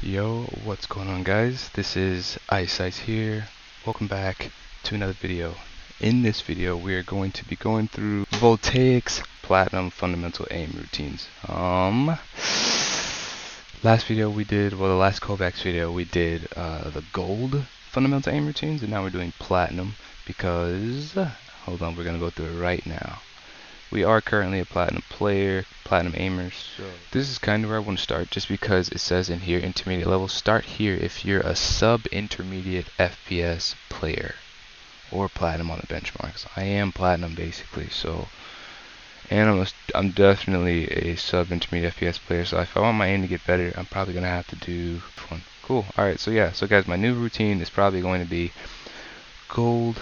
Yo, what's going on, guys? This is Ice here. Welcome back to another video. In this video, we are going to be going through Voltaic's Platinum Fundamental Aim Routines. Last video we did, well, the last Kovaaks video, we did the Gold Fundamental Aim Routines, and now we're doing Platinum because, hold on, we're going to go through it right now. We are currently a Platinum player, Platinum aimers. So this is kind of where I want to start, just because it says in here intermediate level. Start here if you're a sub-intermediate FPS player or Platinum on the benchmarks. I am Platinum basically, so, and I'm definitely a sub-intermediate FPS player. So if I want my aim to get better, I'm probably gonna have to do one. Cool. All right. So yeah. So guys, my new routine is probably going to be gold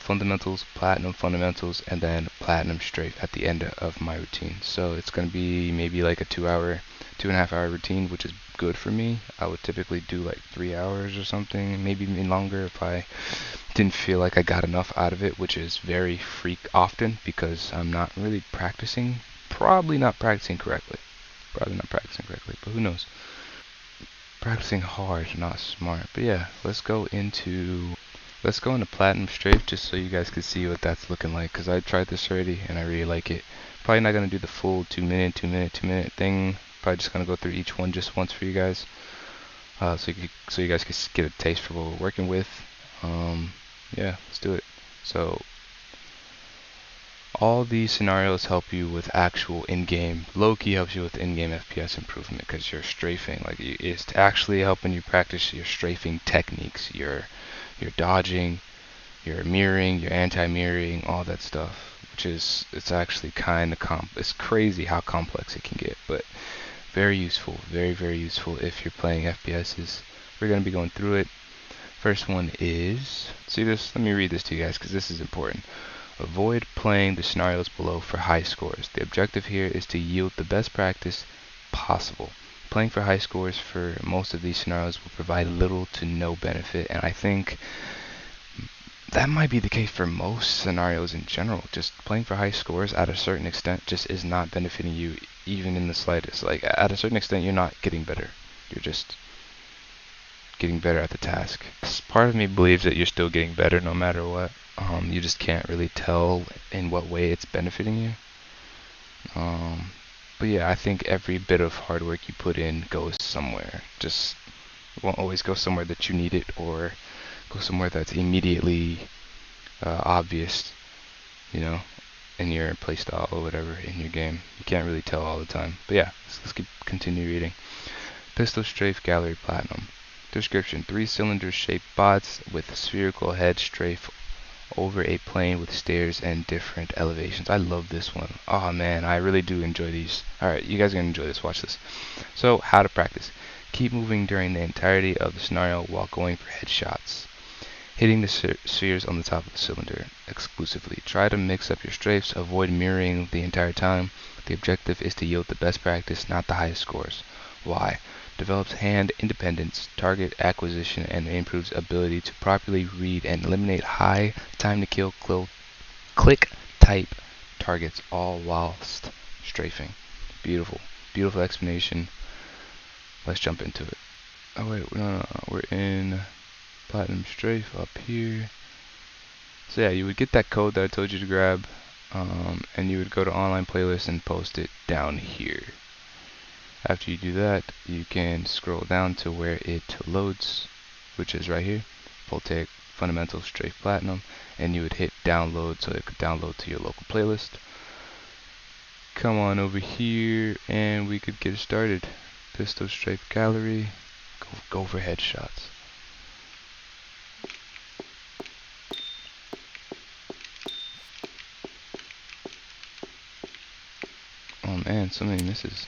fundamentals, platinum fundamentals, and then platinum strafe at the end of my routine. So it's going to be maybe like a 2.5 hour routine, which is good for me. I would typically do like 3 hours or something, maybe even longer if I didn't feel like I got enough out of it, which is very often because I'm not really practicing, probably not practicing correctly, but who knows. Practicing hard, not smart. But yeah, let's go into Platinum Strafe just so you guys can see what that's looking like, because I tried this already and I really like it. Probably not going to do the full 2 minute thing. Probably just going to go through each one just once for you guys, so you guys can get a taste for what we're working with. Yeah, let's do it. So all these scenarios help you with actual in-game, low-key helps you with in-game FPS improvement, because you're strafing. Like, it's actually helping you practice your strafing techniques, your dodging, your mirroring, your anti-mirroring, all that stuff, which is, it's actually kind of it's crazy how complex it can get, but very useful, very useful if you're playing FPSs. We're going to be going through it. First one is, see this, let me read this to you guys because this is important. Avoid playing the scenarios below for high scores. The objective here is to yield the best practice possible. Playing for high scores for most of these scenarios will provide little to no benefit, and I think that might be the case for most scenarios in general. Just playing for high scores at a certain extent just is not benefiting you even in the slightest. Like, at a certain extent, you're not getting better. You're just getting better at the task. Part of me believes that you're still getting better no matter what. You just can't really tell in what way it's benefiting you. But yeah, I think every bit of hard work you put in goes somewhere. Just won't always go somewhere that you need it, or go somewhere that's immediately obvious, you know, in your playstyle or whatever in your game. You can't really tell all the time. But yeah, let's continue reading. Pistol Strafe Gallery Platinum. Description: 3-cylinder shaped bots with spherical head strafe over a plane with stairs and different elevations. I love this one. Oh man, I really do enjoy these. Alright, you guys are going to enjoy this. Watch this. So, how to practice. Keep moving during the entirety of the scenario while going for headshots. Hitting the spheres on the top of the cylinder exclusively. Try to mix up your strafes. Avoid mirroring the entire time. The objective is to yield the best practice, not the highest scores. Why? Develops hand independence, target acquisition, and improves ability to properly read and eliminate high time to kill click type targets, all whilst strafing. Beautiful explanation. Let's jump into it. Oh wait, no, we're in Platinum Strafe up here. So yeah, you would get that code that I told you to grab, and you would go to online playlist and post it down here. After you do that, you can scroll down to where it loads, which is right here, Voltaic Fundamental Strafe Platinum, and you would hit download so it could download to your local playlist. Come on over here and we could get started. Pistol Strafe Gallery, go for headshots. Oh man, so many misses.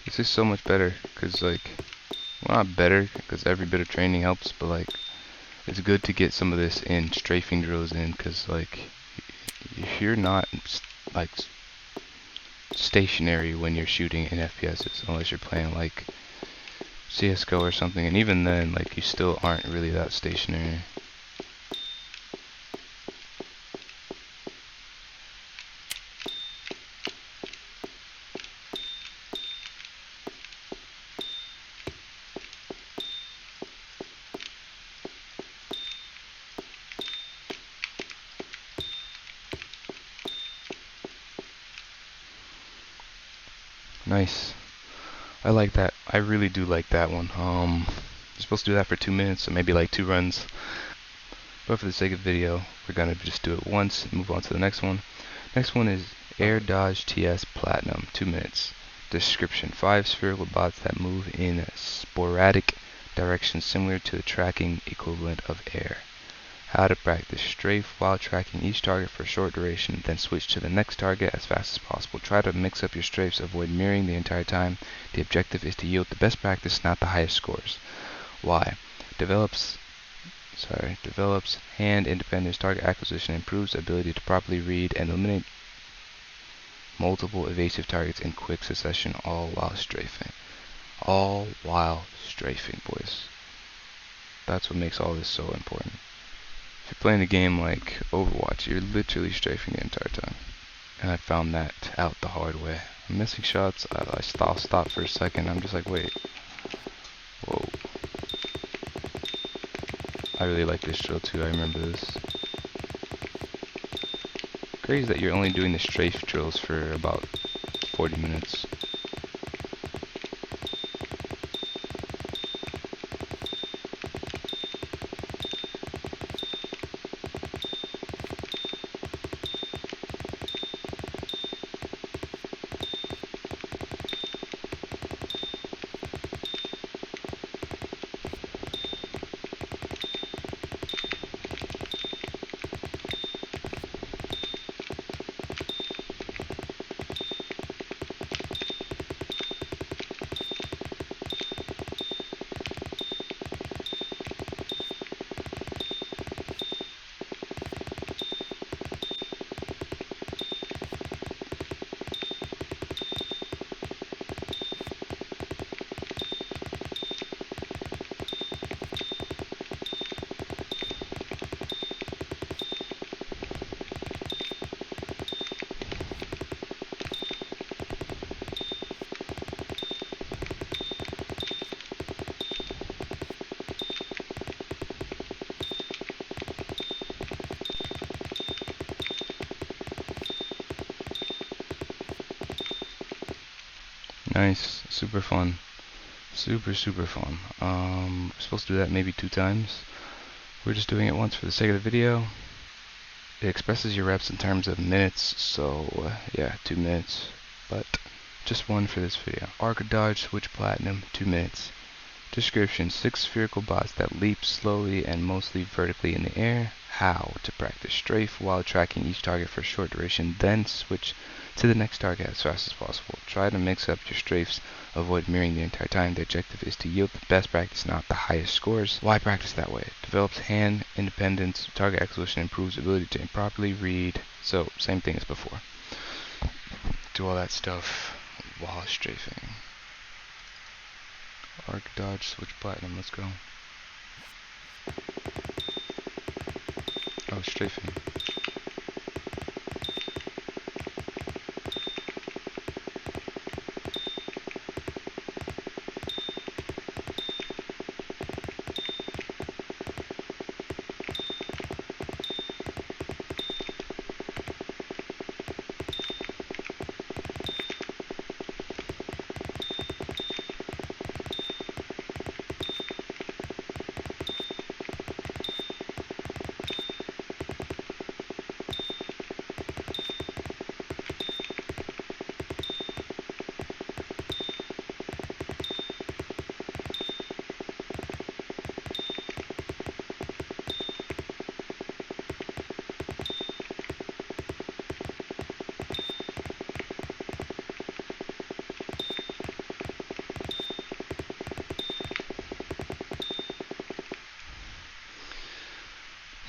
This is so much better, because like, well, not better, because every bit of training helps, but like, it's good to get some of this in, strafing drills in, because like, if you're not like stationary when you're shooting in FPSs, unless you're playing like CSGO or something, and even then, like, you still aren't really that stationary. Nice. I like that. I really do like that one. You're supposed to do that for 2 minutes, so maybe like 2 runs. But for the sake of the video, we're gonna just do it once and move on to the next one. Next one is Air Dodge TS Platinum, 2 minutes. Description: 5 spherical bots that move in sporadic directions similar to the tracking equivalent of air. How to practice: strafe while tracking each target for a short duration, then switch to the next target as fast as possible. Try to mix up your strafes, avoid mirroring the entire time. The objective is to yield the best practice, not the highest scores. Why? Develops hand independence, target acquisition, improves ability to properly read and eliminate multiple evasive targets in quick succession, all while strafing. All while strafing, boys. That's what makes all this so important. If you're playing a game like Overwatch, you're literally strafing the entire time. And I found that out the hard way. I'm missing shots. I'll stop for a second. I'm just like, wait. Whoa. I really like this drill too. I remember this. Crazy that you're only doing the strafe drills for about 40 minutes. Nice, super fun. Super fun. We're supposed to do that maybe 2 times. We're just doing it once for the sake of the video. It expresses your reps in terms of minutes, so yeah, 2 minutes, but just one for this video. Arc Dodge Switch Platinum, 2 minutes. Description: 6 spherical bots that leap slowly and mostly vertically in the air. How to practice: strafe while tracking each target for a short duration, then switch to the next target as fast as possible. Try to mix up your strafes, avoid mirroring the entire time. The objective is to yield the best practice, not the highest scores. Why practice that way? Develops hand independence, target acquisition, improves ability to properly read. So, same thing as before. Do all that stuff while strafing. Arc Dodge Switch Platinum, let's go. Oh, strafing.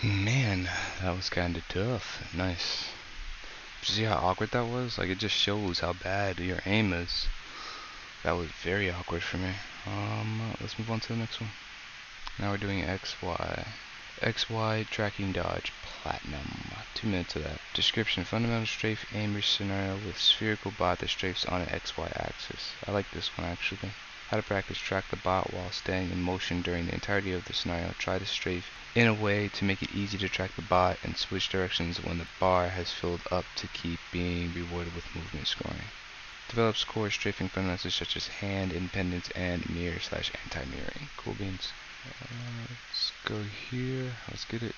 Man, that was kinda tough. Nice. Did you see how awkward that was? Like, it just shows how bad your aim is. That was very awkward for me. Let's move on to the next one. Now we're doing XY. XY Tracking Dodge Platinum. 2 minutes of that. Description: fundamental strafe aimer scenario with spherical bot that strafes on an XY axis. I like this one actually. How to practice: track the bot while staying in motion during the entirety of the scenario. Try to strafe in a way to make it easy to track the bot and switch directions when the bar has filled up to keep being rewarded with movement scoring. Develops core strafing fundamentals such as hand independence and mirror/anti-mirroring. Cool beans. Let's go here. Let's get it.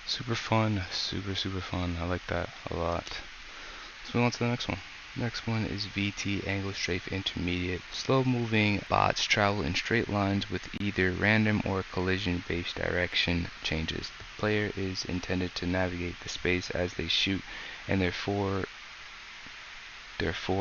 Super fun, super fun. I like that a lot. Let's move on to the next one. Next one is VT Angle Strafe Intermediate. Slow moving bots travel in straight lines with either random or collision based direction changes. The player is intended to navigate the space as they shoot, and their four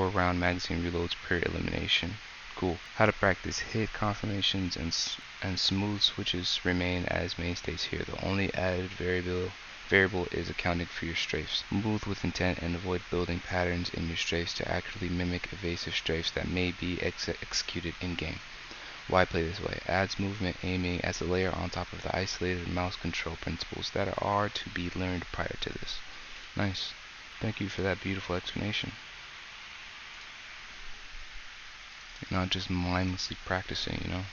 round magazine reloads per elimination. Cool. How to practice hit confirmations and smooth switches remain as mainstays here. The only added variable is accounting for your strafes. Move with intent and avoid building patterns in your strafes to accurately mimic evasive strafes that may be executed in-game. Why play this way? Adds movement aiming as a layer on top of the isolated mouse control principles that are to be learned prior to this. Nice. Thank you for that beautiful explanation. You're not just mindlessly practicing, you know?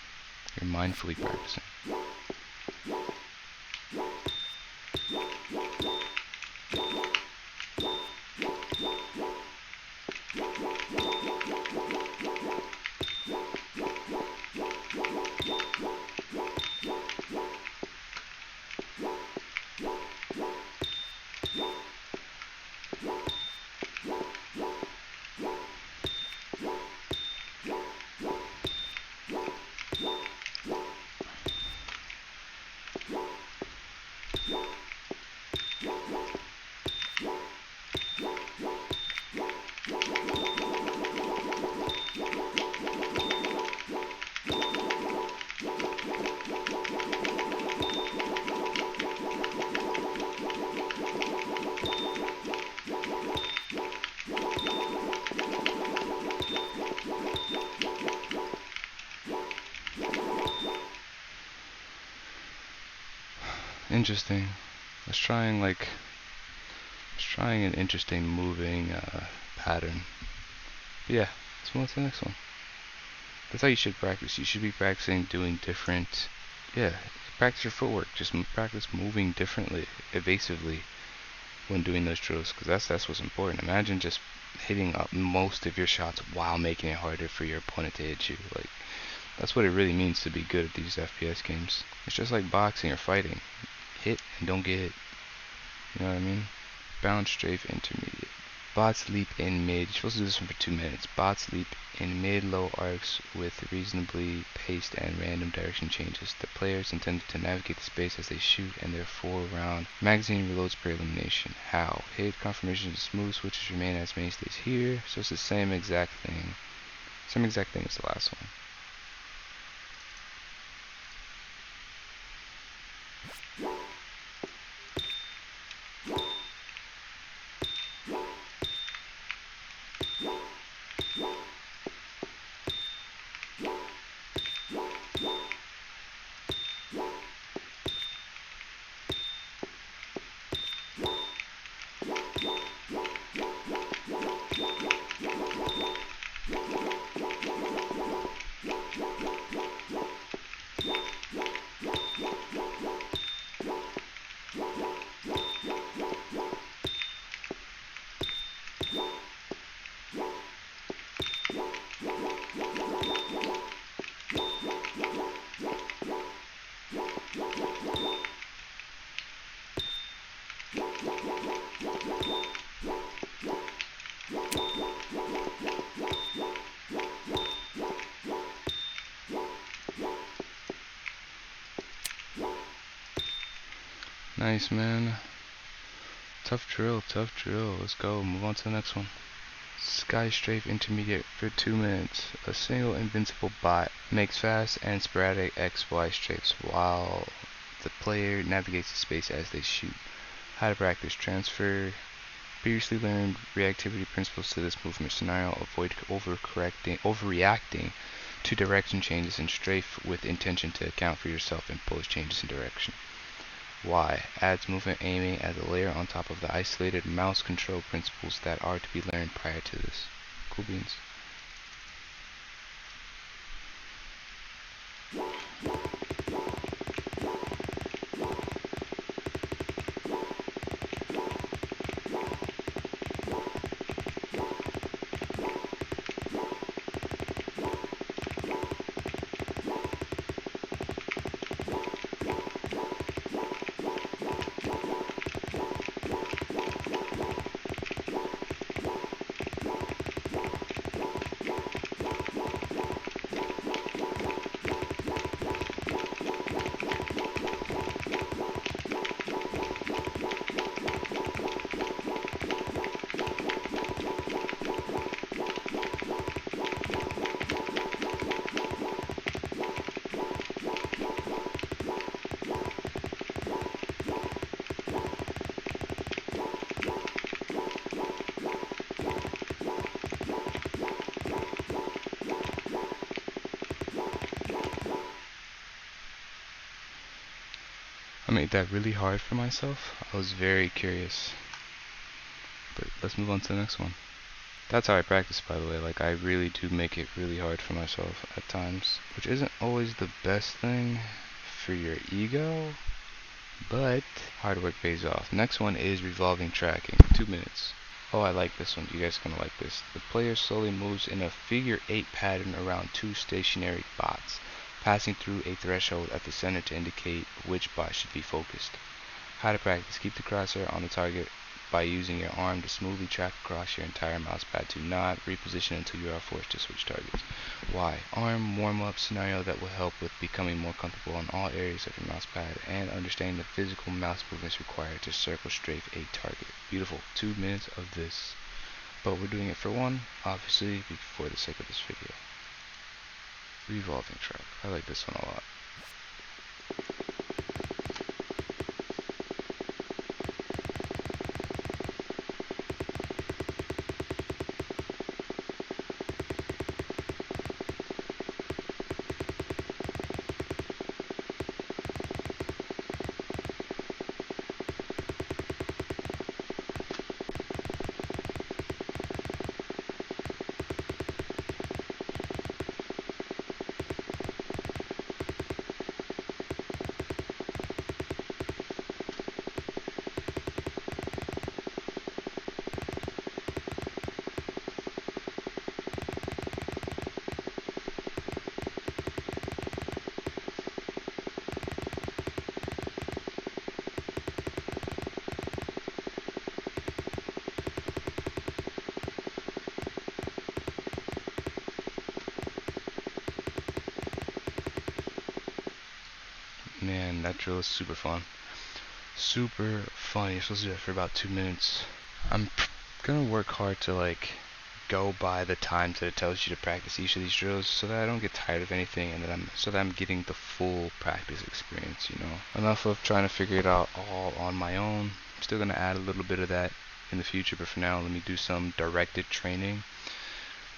You're mindfully practicing. Interesting. Let's trying an interesting moving pattern. But yeah, let's move on to the next one. That's how you should practice. You should be practicing doing different. Yeah, practice your footwork. Just practice moving differently, evasively, when doing those drills, because that's what's important. Imagine just hitting up most of your shots while making it harder for your opponent to hit you. Like, that's what it really means to be good at these FPS games. It's just like boxing or fighting. Hit and don't get hit. You know what I mean? Bounce strafe intermediate. Bots leap in mid. You're supposed to do this one for 2 minutes. Bots leap in mid-low arcs with reasonably paced and random direction changes. The player is intended to navigate the space as they shoot, and their 4-round magazine reloads per elimination. How? Hit confirmations and smooth switches remain as mainstays here. So it's the same exact thing. Same exact thing as the last one. Nice, man. Tough drill, tough drill. Let's go. Move on to the next one. Sky Strafe Intermediate for 2 minutes. A single invincible bot makes fast and sporadic XY strafes while the player navigates the space as they shoot. How to practice. Transfer previously learned reactivity principles to this movement scenario. Avoid overreacting to direction changes and strafe with intention to account for yourself imposed changes in direction. Y. Adds movement aiming as a layer on top of the isolated mouse control principles that are to be learned prior to this. Cool beans. I made that really hard for myself. I was very curious. But let's move on to the next one. That's how I practice, by the way. Like, I really do make it really hard for myself at times, which isn't always the best thing for your ego, but hard work pays off. Next one is revolving tracking. 2 minutes. Oh, I like this one. You guys are gonna like this. The player slowly moves in a figure 8 pattern around 2 stationary bots, passing through a threshold at the center to indicate which bot should be focused. How to practice. Keep the crosshair on the target by using your arm to smoothly track across your entire mousepad. Do not reposition until you are forced to switch targets. Why? Arm warm-up scenario that will help with becoming more comfortable in all areas of your mousepad and understanding the physical mouse movements required to circle strafe a target. Beautiful. 2 minutes of this. But we're doing it for 1, obviously, for the sake of this video. Revolving track. I like this one a lot. Man, that drill is super fun. Super fun. You're supposed to do that for about 2 minutes. I'm gonna work hard to go by the times that it tells you to practice each of these drills so that I don't get tired of anything and that I'm getting the full practice experience, you know. Enough of trying to figure it out all on my own. I'm still gonna add a little bit of that in the future, but for now let me do some directed training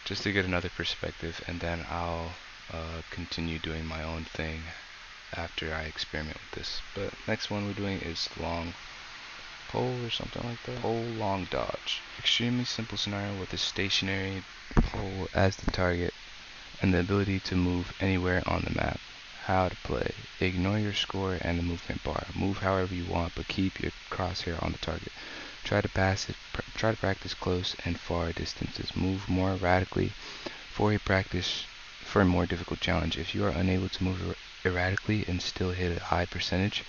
just to get another perspective, and then I'll continue doing my own thing after I experiment with this. But next one we're doing is long pole or something like that. Pole long dodge. Extremely simple scenario with a stationary pole as the target and the ability to move anywhere on the map. How to play. Ignore your score and the movement bar. Move however you want, but keep your crosshair on the target. Try to practice close and far distances. Move more radically for a more difficult challenge. If you are unable to move erratically and still hit a high percentage,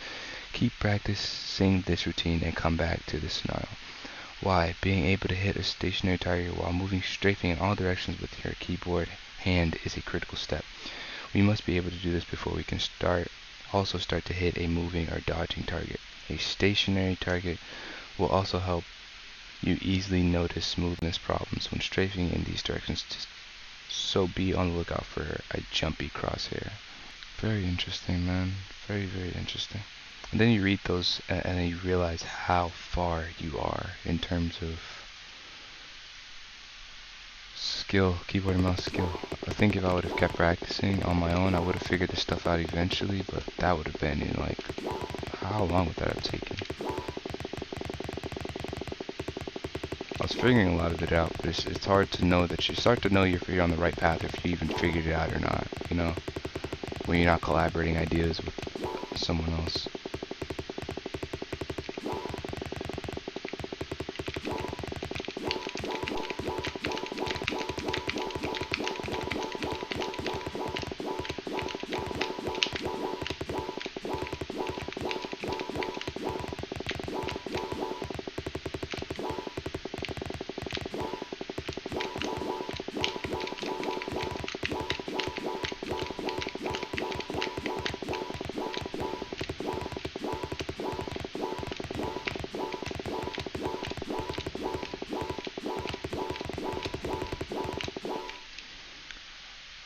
keep practicing this routine and come back to this scenario. Why? Being able to hit a stationary target while strafing in all directions with your keyboard hand is a critical step. We must be able to do this before we can also start to hit a moving or dodging target. a stationary target will also help you easily notice smoothness problems when strafing in these directions, so be on the lookout for a jumpy crosshair. Very interesting, man. Very, very interesting. And then you read those and then you realize how far you are in terms of skill, keyboard and mouse skill. I think if I would have kept practicing on my own, I would have figured this stuff out eventually, but that would have been in like, how long would that have taken? I was figuring a lot of it out, but it's hard to know that you start to know if you're on the right path, if you even figured it out or not, you know, when you're not collaborating ideas with someone else.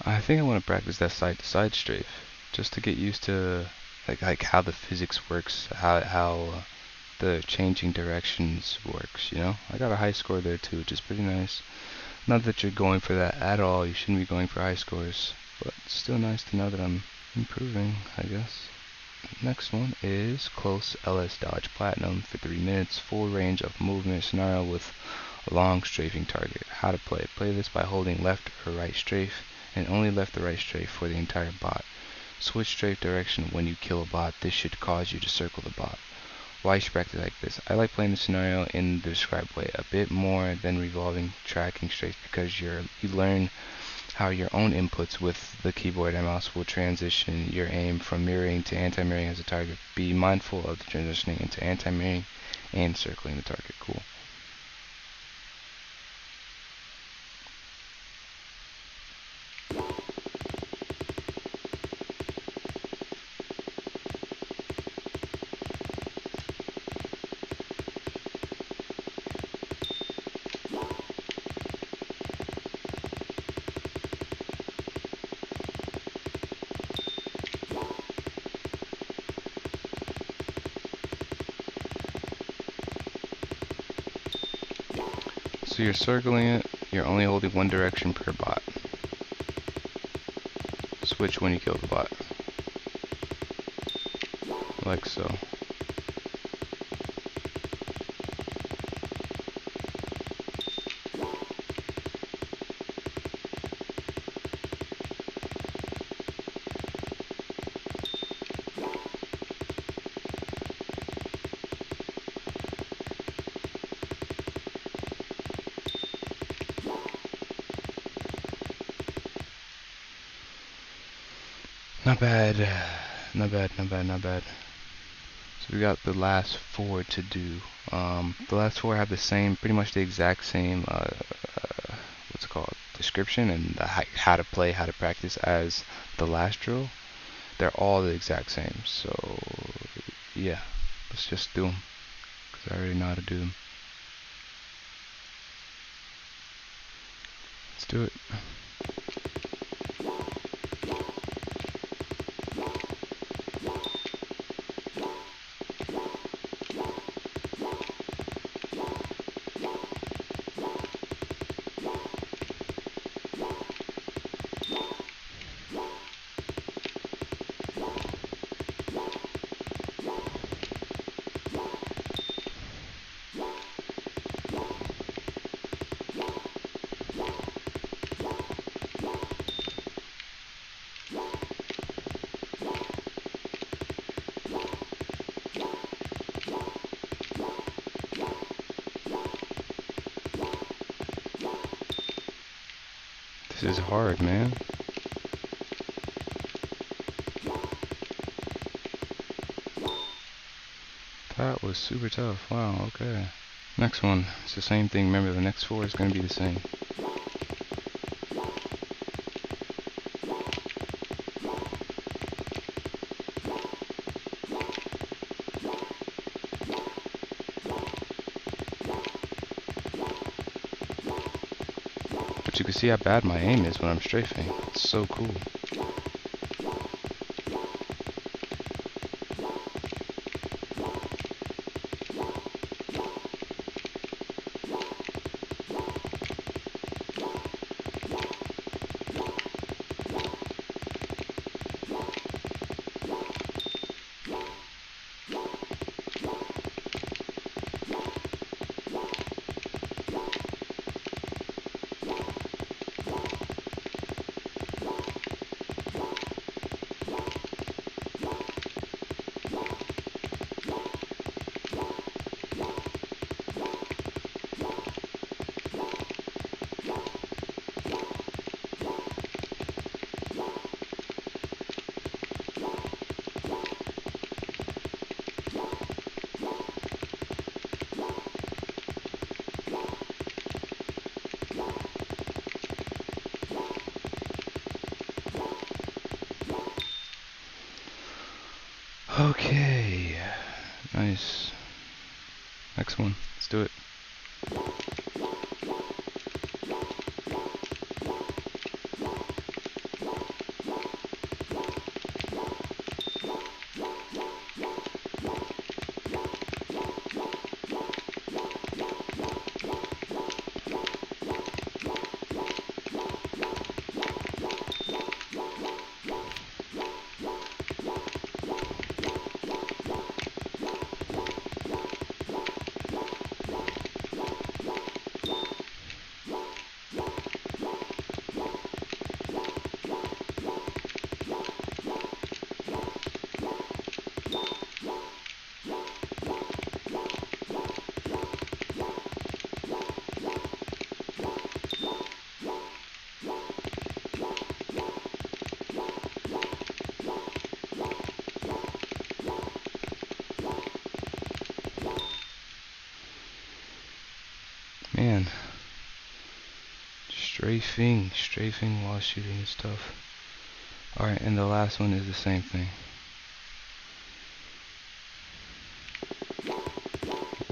I think I want to practice that side-to-side strafe, just to get used to like how the physics works, how the changing directions works. You know, I got a high score there too, which is pretty nice. Not that you're going for that at all. You shouldn't be going for high scores, but it's still nice to know that I'm improving, I guess. Next one is close LS dodge platinum for 3 minutes, full range of movement scenario with a long strafing target. How to play? Play this by holding left or right strafe and only left or right strafe for the entire bot. Switch strafe direction when you kill a bot. This should cause you to circle the bot. Why you should practice like this? I like playing the scenario in the described way a bit more than revolving tracking strafe because you learn how your own inputs with the keyboard and mouse will transition your aim from mirroring to anti-mirroring as a target. Be mindful of the transitioning into anti-mirroring and circling the target. Cool. So you're circling it, you're only holding one direction per bot. Switch when you kill the bot. Like so. Not bad, not bad, not bad, not bad. So we got the last 4 to do. The last 4 have the same, pretty much the exact same, what's it called, description and the how to play, how to practice as the last drill. They're all the exact same. So yeah, let's just do them, because I already know how to do them. Let's do it. This is hard, man. That was super tough. Wow, okay. Next one. It's the same thing. Remember, the next 4 is going to be the same. But you can see how bad my aim is when I'm strafing. It's so cool. Okay, nice. Next one, let's do it. Man, strafing while shooting is tough. Alright, and the last one is the same thing.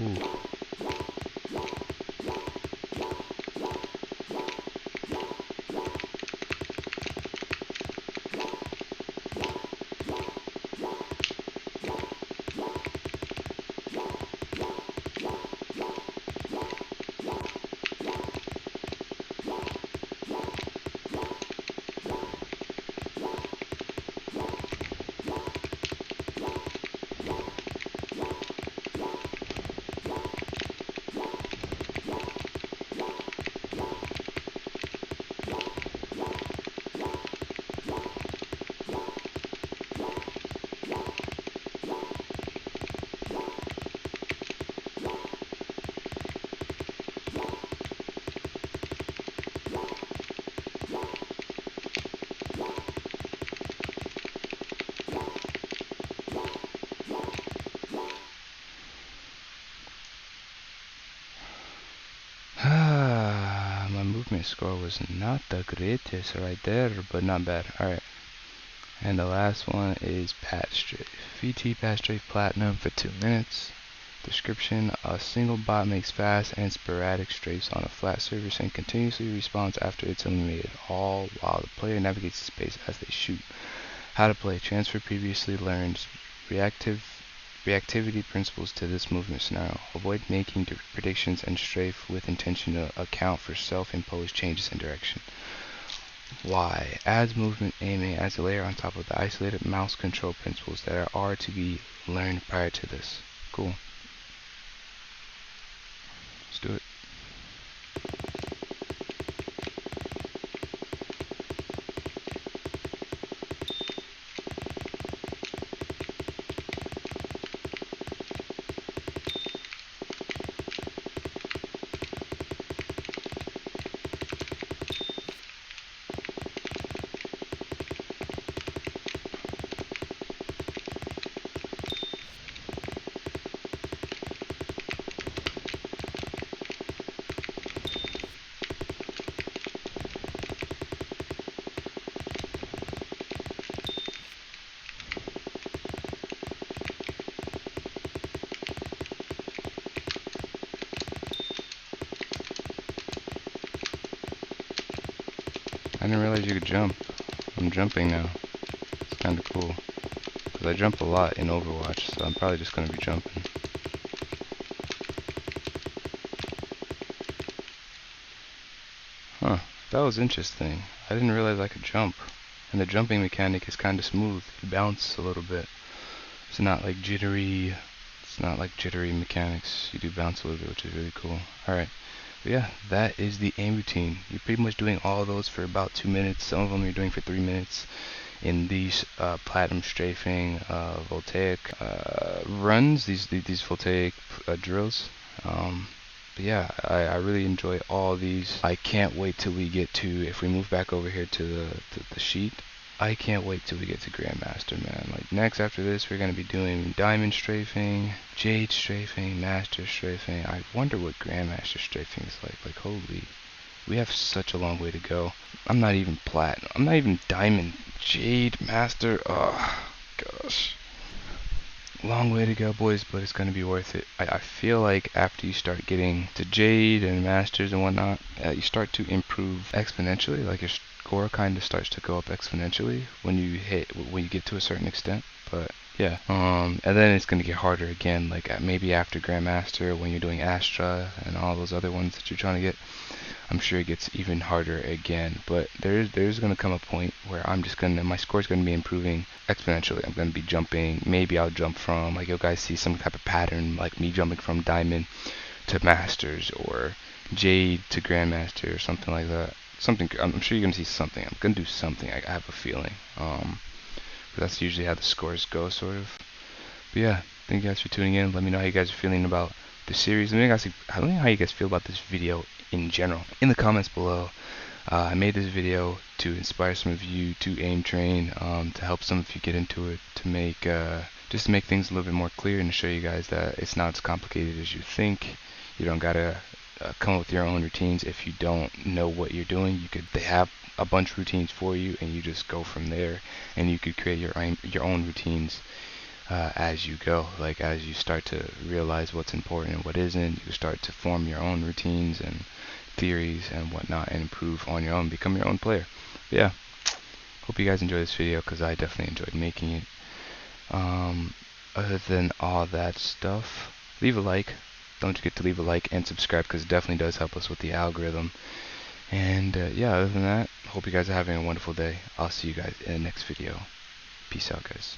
Ooh. My movement score was not the greatest right there, but not bad. Alright. And the last one is Pat Strafe. VT Pat Strafe Platinum for 2 minutes. Description: a single bot makes fast and sporadic strafes on a flat surface and continuously responds after it's eliminated, all while the player navigates the space as they shoot. How to play: transfer previously learned reactivity principles to this movement scenario. Avoid making predictions and strafe with intention to account for self-imposed changes in direction. Why? Adds movement aiming as a layer on top of the isolated mouse control principles that are to be learned prior to this. Cool. Let's do it. I didn't realize you could jump. I'm jumping now. It's kinda cool. Because I jump a lot in Overwatch, so I'm probably just gonna be jumping. Huh, that was interesting. I didn't realize I could jump. And the jumping mechanic is kinda smooth. You bounce a little bit. It's not like jittery. It's not like jittery mechanics. You do bounce a little bit, which is really cool. Alright. But yeah, that is the aim routine. You're pretty much doing all of those for about 2 minutes. Some of them you're doing for 3 minutes. In these platinum strafing voltaic runs, these voltaic drills. But yeah, I really enjoy all these. I can't wait till we get to, if we move back over here to the sheet, I can't wait till we get to Grandmaster, man. Like, next after this, we're going to be doing Diamond Strafing, Jade Strafing, Master Strafing. I wonder what Grandmaster Strafing is like. Like, holy, we have such a long way to go. I'm not even Platinum. I'm not even Diamond. Jade, Master, oh, gosh. Long way to go, boys, but it's going to be worth it. I feel like after you start getting to Jade and Masters and whatnot, you start to improve exponentially. Like, your score kind of starts to go up exponentially when you get to a certain extent. But yeah, and then it's going to get harder again, like maybe after Grandmaster, when you're doing Astra and all those other ones that you're trying to get. I'm sure it gets even harder again, but there's gonna come a point where my score's gonna be improving exponentially. I'm gonna be jumping. Maybe I'll jump from, like, you guys see some type of pattern, like me jumping from Diamond to Masters or Jade to Grandmaster or something like that. Something. I'm sure you're gonna see something. I'm gonna do something. I have a feeling. But that's usually how the scores go, sort of. But yeah, thank you guys for tuning in. Let me know how you guys are feeling about the series. Let me know how you guys feel about this video in general in the comments below. I made this video to inspire some of you to aim train, to help some of you get into it, to make just to make things a little bit more clear and to show you guys that it's not as complicated as you think. You don't gotta come up with your own routines if you don't know what you're doing. They have a bunch of routines for you, and you just go from there, and you could create your own routines as you go. Like, as you start to realize what's important and what isn't, you start to form your own routines and theories and whatnot and improve on your own, become your own player. But yeah, hope you guys enjoy this video, because I definitely enjoyed making it. Other than all that stuff, leave a like. Don't forget to leave a like and subscribe, because it definitely does help us with the algorithm. And yeah, other than that, hope you guys are having a wonderful day. I'll see you guys in the next video. Peace out, guys.